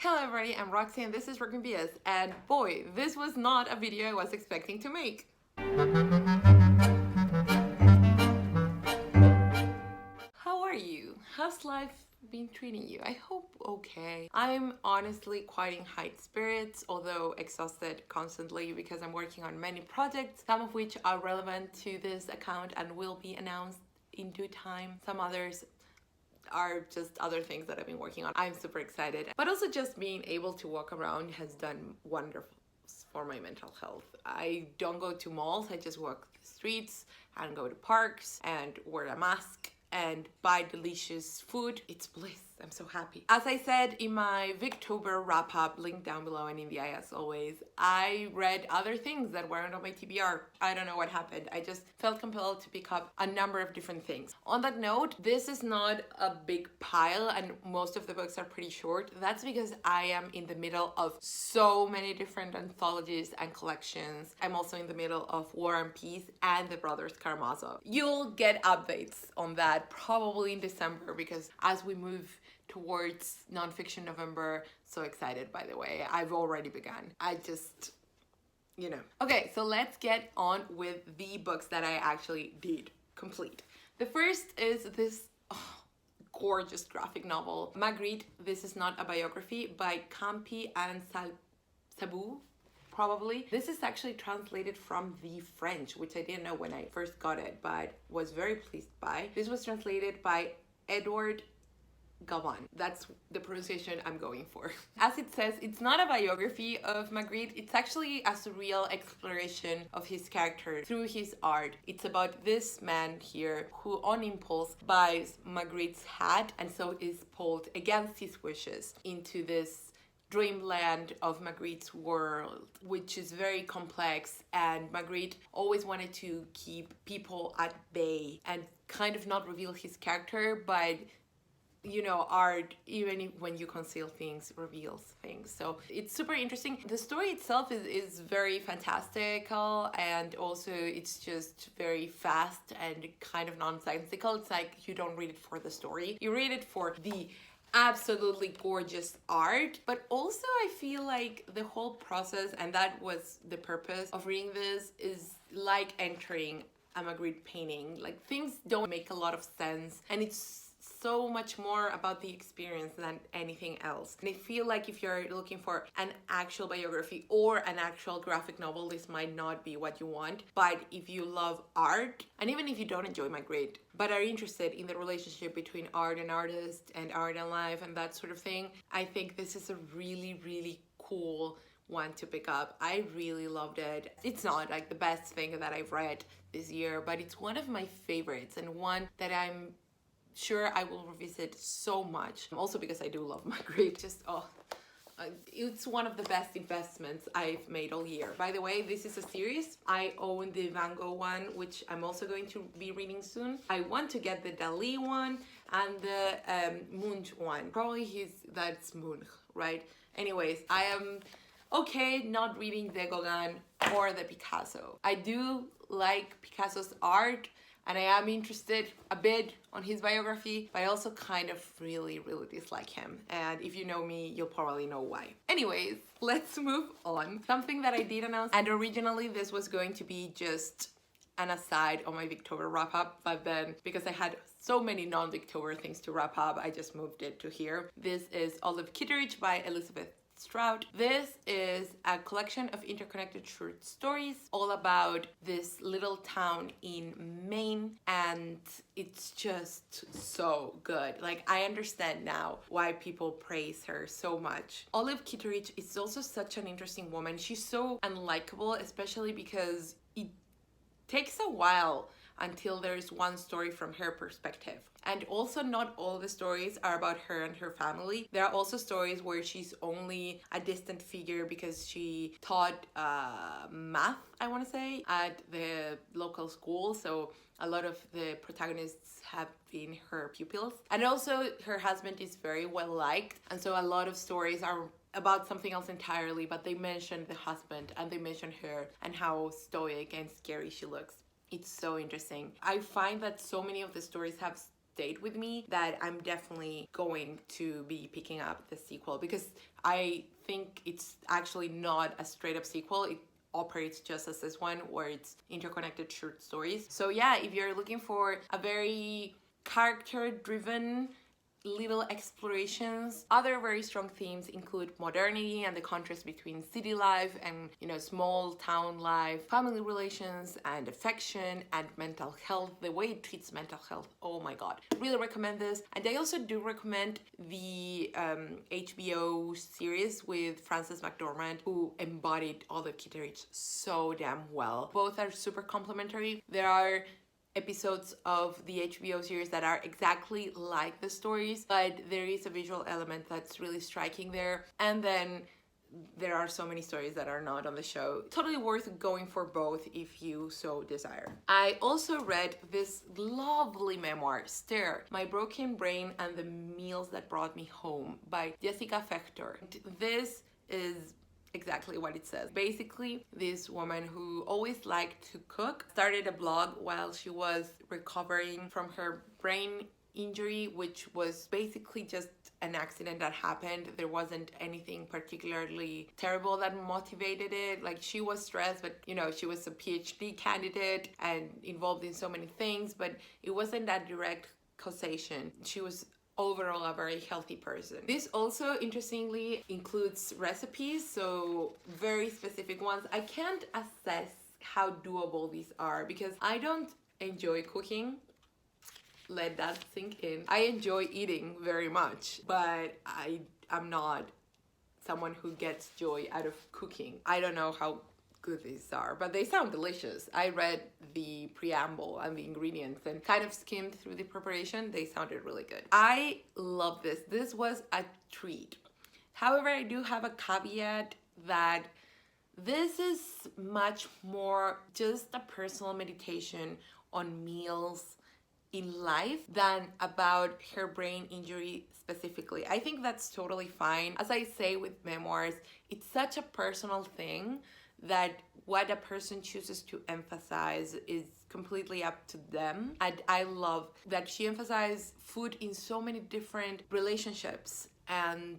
Hello everybody, I'm Roxy and this is recmebook&stuff, and boy, this was not a video I was expecting to make. How are you? How's life been treating you? I hope okay. I'm honestly quite in high spirits, although exhausted constantly because I'm working on many projects, some of which are relevant to this account and will be announced in due time. Some others are just other things that I've been working on. I'm super excited. But also just being able to walk around has done wonderful for my mental health. I don't go to malls, I just walk the streets and go to parks and wear a mask and buy delicious food. It's bliss. I'm so happy. As I said in my Victober wrap-up, link down below and in the eye as always, I read other things that weren't on my TBR. I don't know what happened. I just felt compelled to pick up a number of different things. On that note, this is not a big pile and most of the books are pretty short. That's because I am in the middle of so many different anthologies and collections. I'm also in the middle of War and Peace and the Brothers Karamazov. You'll get updates on that probably in December because as we move towards nonfiction November, so excited by the way, I've already begun. I just, you know. Okay, so let's get on with the books that I actually did complete. The first is this gorgeous graphic novel, Magritte, This Is Not a Biography by Campi and Zabus. Probably. This is actually translated from the French, which I didn't know when I first got it, but was very pleased by. This was translated by Edgardo Gauvin. That's the pronunciation I'm going for. As it says, it's not a biography of Magritte, it's actually a surreal exploration of his character through his art. It's about this man here who on impulse buys Magritte's hat and so is pulled against his wishes into this dreamland of Magritte's world, which is very complex, and Magritte always wanted to keep people at bay and kind of not reveal his character, but you know, art, even when you conceal things, reveals things. So it's super interesting. The story itself is very fantastical, and also it's just very fast and kind of nonsensical. It's like you don't read it for the story, you read it for the absolutely gorgeous art. But also I feel like the whole process, and that was the purpose of reading this, is like entering a Magritte painting. Like things don't make a lot of sense and it's so much more about the experience than anything else. And I feel like if you're looking for an actual biography or an actual graphic novel, this might not be what you want. But if you love art, and even if you don't enjoy Magritte, but are interested in the relationship between art and artist and art and life and that sort of thing, I think this is a really, really cool one to pick up. I really loved it. It's not like the best thing that I've read this year, but it's one of my favorites and one that I'm sure I will revisit so much. Also because I do love Magritte. Just, it's one of the best investments I've made all year. By the way, this is a series. I own the Van Gogh one, which I'm also going to be reading soon. I want to get the Dali one and the Munch one. Probably that's Munch, right? Anyways, I am okay not reading the Gauguin or the Picasso. I do like Picasso's art, and I am interested a bit on his biography, but I also kind of really, really dislike him. And if you know me, you'll probably know why. Anyways, let's move on. Something that I did announce, and originally this was going to be just an aside on my Victober wrap-up, but then because I had so many non-Victober things to wrap up, I just moved it to here. This is Kitteridge by Elizabeth Strout. This is a collection of interconnected short stories all about this little town in Maine, and it's just so good. Like, I understand now why people praise her so much. Kitteridge is also such an interesting woman. She's so unlikable, especially because it takes a while until there's one story from her perspective. And also not all the stories are about her and her family. There are also stories where she's only a distant figure because she taught math, I want to say, at the local school. So a lot of the protagonists have been her pupils. And also her husband is very well liked. And so a lot of stories are about something else entirely, but they mention the husband and they mention her and how stoic and scary she looks. It's so interesting. I find that so many of the stories have stayed with me that I'm definitely going to be picking up the sequel, because I think it's actually not a straight up sequel. It operates just as this one, where it's interconnected short stories. So yeah, if you're looking for a very character driven little explorations, other very strong themes include modernity and the contrast between city life and, you know, small town life, family relations and affection and mental health, the way it treats mental health. Oh my god, really recommend this. And I also do recommend the HBO series with Frances McDormand, who embodied all the Kitteridge so damn well. Both are super complementary. There are episodes of the HBO series that are exactly like the stories, but there is a visual element that's really striking there. And then there are so many stories that are not on the show. Totally worth going for both if you so desire. I also read this lovely memoir, Stare, My Broken Brain and the Meals That Brought Me Home by Jessica Fechtor. This is exactly what it says. Basically, this woman who always liked to cook started a blog while she was recovering from her brain injury, which was basically just an accident that happened. There wasn't anything particularly terrible that motivated it. Like, she was stressed, but you know, she was a PhD candidate and involved in so many things, but it wasn't that direct causation. She was overall a very healthy person. This also interestingly includes recipes, so very specific ones. I can't assess how doable these are because I don't enjoy cooking. Let that sink in. I enjoy eating very much, but I'm not someone who gets joy out of cooking. I don't know how good these are, but they sound delicious. I read the preamble and the ingredients and kind of skimmed through the preparation. They sounded really good. I love this. This was a treat. However, I do have a caveat that this is much more just a personal meditation on meals in life than about her brain injury specifically. I think that's totally fine. As I say with memoirs, it's such a personal thing that what a person chooses to emphasize is completely up to them. And I love that she emphasized food in so many different relationships and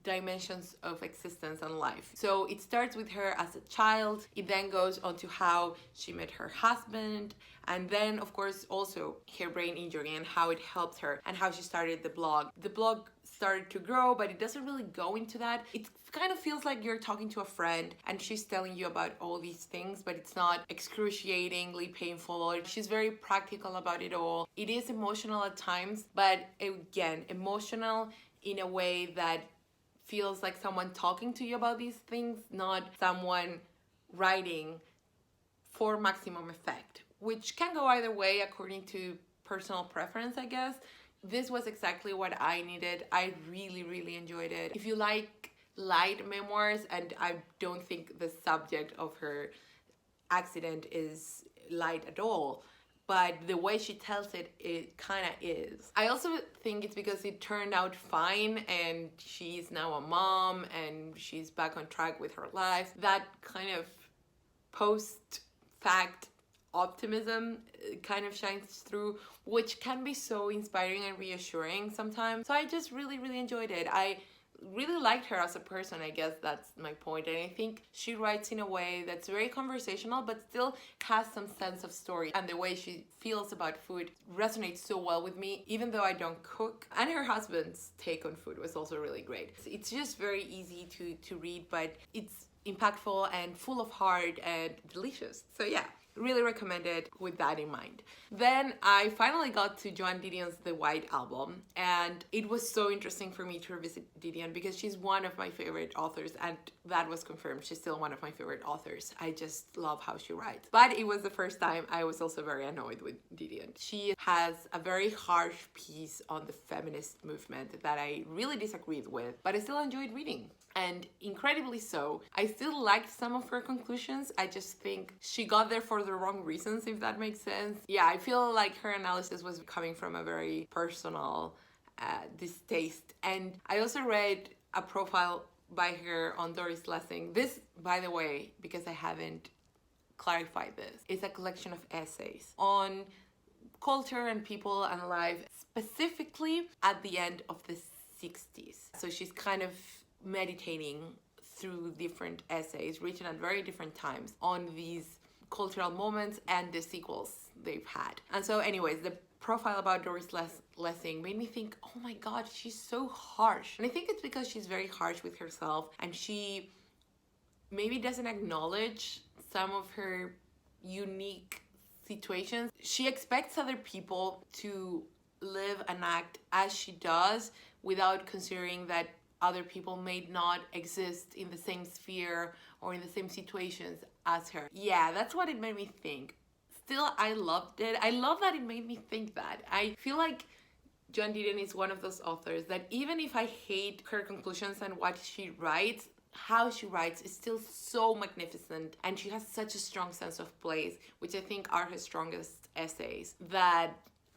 dimensions of existence and life. So it starts with her as a child, it then goes on to how she met her husband, and then of course also her brain injury and how it helped her and how she started the blog. The blog started to grow, but it doesn't really go into that. It kind of feels like you're talking to a friend and she's telling you about all these things, but it's not excruciatingly painful. She's very practical about it all. It is emotional at times, but again, emotional in a way that feels like someone talking to you about these things, not someone writing for maximum effect, which can go either way according to personal preference, I guess. This was exactly what I needed. I really, really enjoyed it. If you like light memoirs, and I don't think the subject of her accident is light at all, but the way she tells it, it kind of is. I also think it's because it turned out fine and she's now a mom and she's back on track with her life. That kind of post-fact optimism kind of shines through, which can be so inspiring and reassuring sometimes. So I just really, really enjoyed it. I really liked her as a person, I guess that's my point. And I think she writes in a way that's very conversational but still has some sense of story, and the way she feels about food resonates so well with me, even though I don't cook. And her husband's take on food was also really great. It's just very easy to read, but it's impactful and full of heart and delicious. So yeah, really recommend it with that in mind. Then I finally got to Joan Didion's The White Album, and it was so interesting for me to revisit Didion because she's one of my favorite authors, and that was confirmed. She's still one of my favorite authors. I just love how she writes. But it was the first time I was also very annoyed with Didion. She has a very harsh piece on the feminist movement that I really disagreed with, but I still enjoyed reading. And incredibly so. I still liked some of her conclusions. I just think she got there for the wrong reasons, if that makes sense. Yeah, I feel like her analysis was coming from a very personal distaste. And I also read a profile by her on Doris Lessing. This, by the way, because I haven't clarified this, is a collection of essays on culture and people and life, specifically at the end of the 60s. So she's kind of meditating through different essays written at very different times on these cultural moments and the sequels they've had. And so anyways, the profile about Doris Lessing made me think, oh my god, she's so harsh. And I think it's because she's very harsh with herself, and she maybe doesn't acknowledge some of her unique situations. She expects other people to live and act as she does without considering that other people may not exist in the same sphere or in the same situations as her. Yeah, that's what it made me think. Still, I loved it. I love that it made me think that. I feel like Joan Didion is one of those authors that even if I hate her conclusions and what she writes, how she writes is still so magnificent, and she has such a strong sense of place, which I think are her strongest essays, that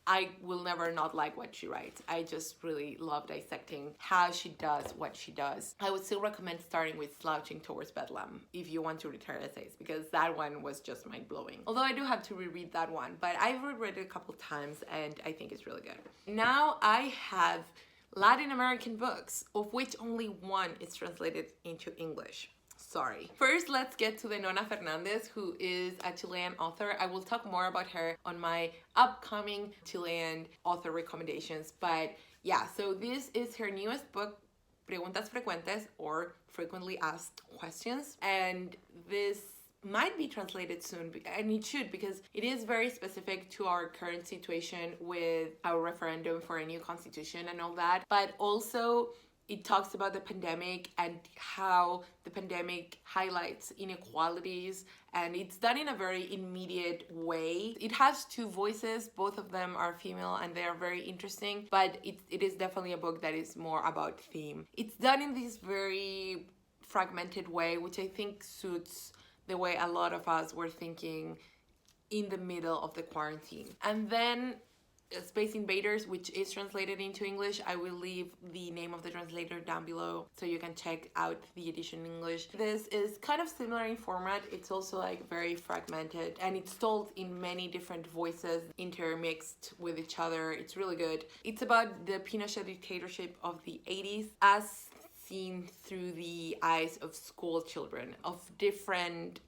I will never not like what she writes. I just really love dissecting how she does what she does. I would still recommend starting with Slouching Towards Bethlehem if you want to read her essays, because that one was just mind-blowing. Although I do have to reread that one, but I've reread it a couple times and I think it's really good. Now I have Latin American books, of which only one is translated into English. Sorry. First, let's get to the Nona Fernández, who is a Chilean author. I will talk more about her on my upcoming Chilean author recommendations. But yeah, so this is her newest book, Preguntas Frecuentes, or Frequently Asked Questions. And this might be translated soon, and it should, because it is very specific to our current situation with our referendum for a new constitution and all that. But also, it talks about the pandemic and how the pandemic highlights inequalities, and it's done in a very immediate way. It has two voices, both of them are female, and they are very interesting, but it is definitely a book that is more about theme. It's done in this very fragmented way, which I think suits the way a lot of us were thinking in the middle of the quarantine. And then Space Invaders, which is translated into English. I will leave the name of the translator down below so you can check out the edition in English. This is kind of similar in format. It's also like very fragmented, and it's told in many different voices intermixed with each other. It's really good. It's about the Pinochet dictatorship of the 80s as seen through the eyes of school children of different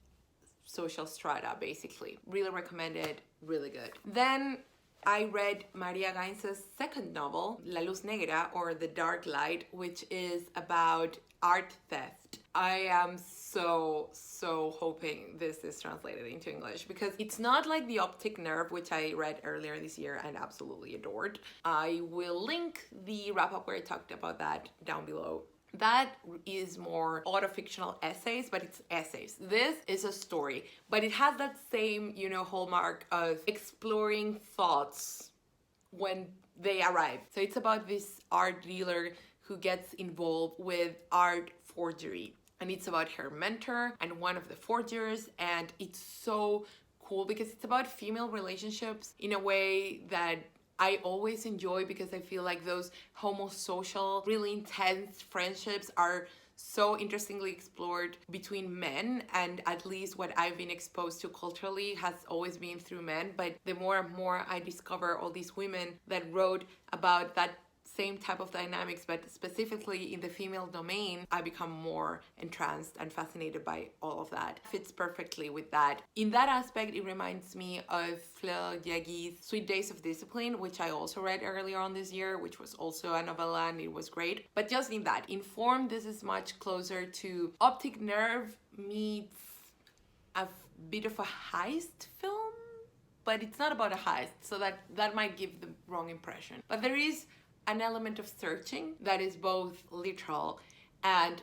social strata, basically. Really recommended, really good. Then I read María Gainza's second novel, La Luz Negra, or The Dark Light, which is about art theft. I am so hoping this is translated into English, because it's not like the Optic Nerve, which I read earlier this year and absolutely adored. I will link the wrap-up where I talked about that down below. That is more autofictional essays, but it's essays. This is a story, but it has that same, hallmark of exploring thoughts when they arrive. So it's about this art dealer who gets involved with art forgery, and it's about her mentor and one of the forgers, and it's so cool because it's about female relationships in a way that I always enjoy, because I feel like those homosocial, really intense friendships are so interestingly explored between men, and at least what I've been exposed to culturally has always been through men. But the more and more I discover all these women that wrote about that same type of dynamics, but specifically in the female domain, I become more entranced and fascinated by all of that. Fits perfectly with that. In that aspect, it reminds me of Fleur Diaghi's Sweet Days of Discipline, which I also read earlier on this year, which was also a novella, and it was great. But just in that, in form, this is much closer to Optic Nerve meets a bit of a heist film, but it's not about a heist, so that might give the wrong impression. But there is an element of searching that is both literal and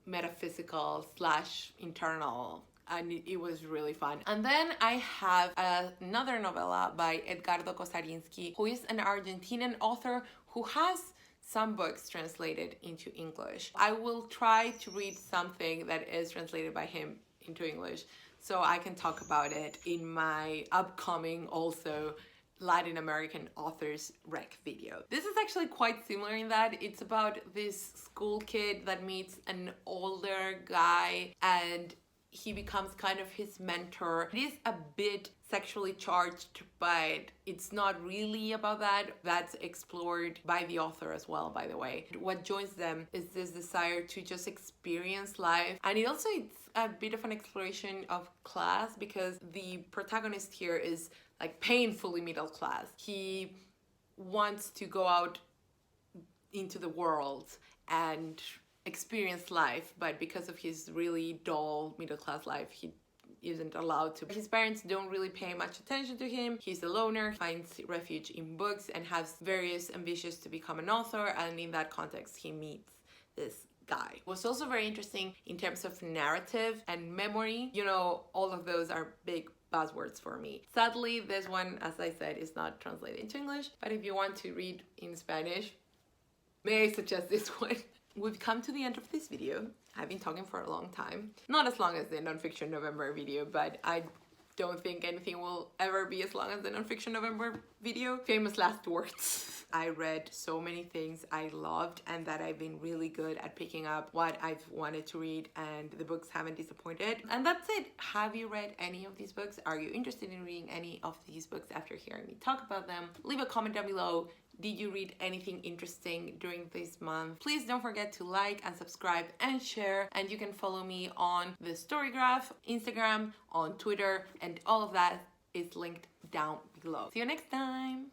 metaphysical / internal, and it was really fun. And then I have another novella by Edgardo Cozarinsky, who is an Argentinian author who has some books translated into English. I will try to read something that is translated by him into English so I can talk about it in my upcoming also Latin American authors rec video. This is actually quite similar in that it's about this school kid that meets an older guy, and he becomes kind of his mentor. It is a bit sexually charged, but it's not really about that. That's explored by the author as well, by the way. What joins them is this desire to just experience life. And it's a bit of an exploration of class, because the protagonist here is like painfully middle class. He wants to go out into the world and experience life, but because of his really dull middle class life, he isn't allowed to. His parents don't really pay much attention to him. He's a loner, finds refuge in books, and has various ambitions to become an author, and in that context he meets this guy. What's also very interesting in terms of narrative and memory, you know, all of those are big buzzwords for me. Sadly, this one, as I said, is not translated into English, but if you want to read in Spanish, may I suggest this one? We've come to the end of this video. I've been talking for a long time. Not as long as the Nonfiction November video, but I don't think anything will ever be as long as the Nonfiction November video. Famous last words. I read so many things I loved and that I've been really good at picking up what I've wanted to read, and the books haven't disappointed. And that's it. Have you read any of these books? Are you interested in reading any of these books after hearing me talk about them? Leave a comment down below. Did you read anything interesting during this month? Please don't forget to like and subscribe and share. And you can follow me on the Storygraph, Instagram, on Twitter, and all of that is linked down below. See you next time.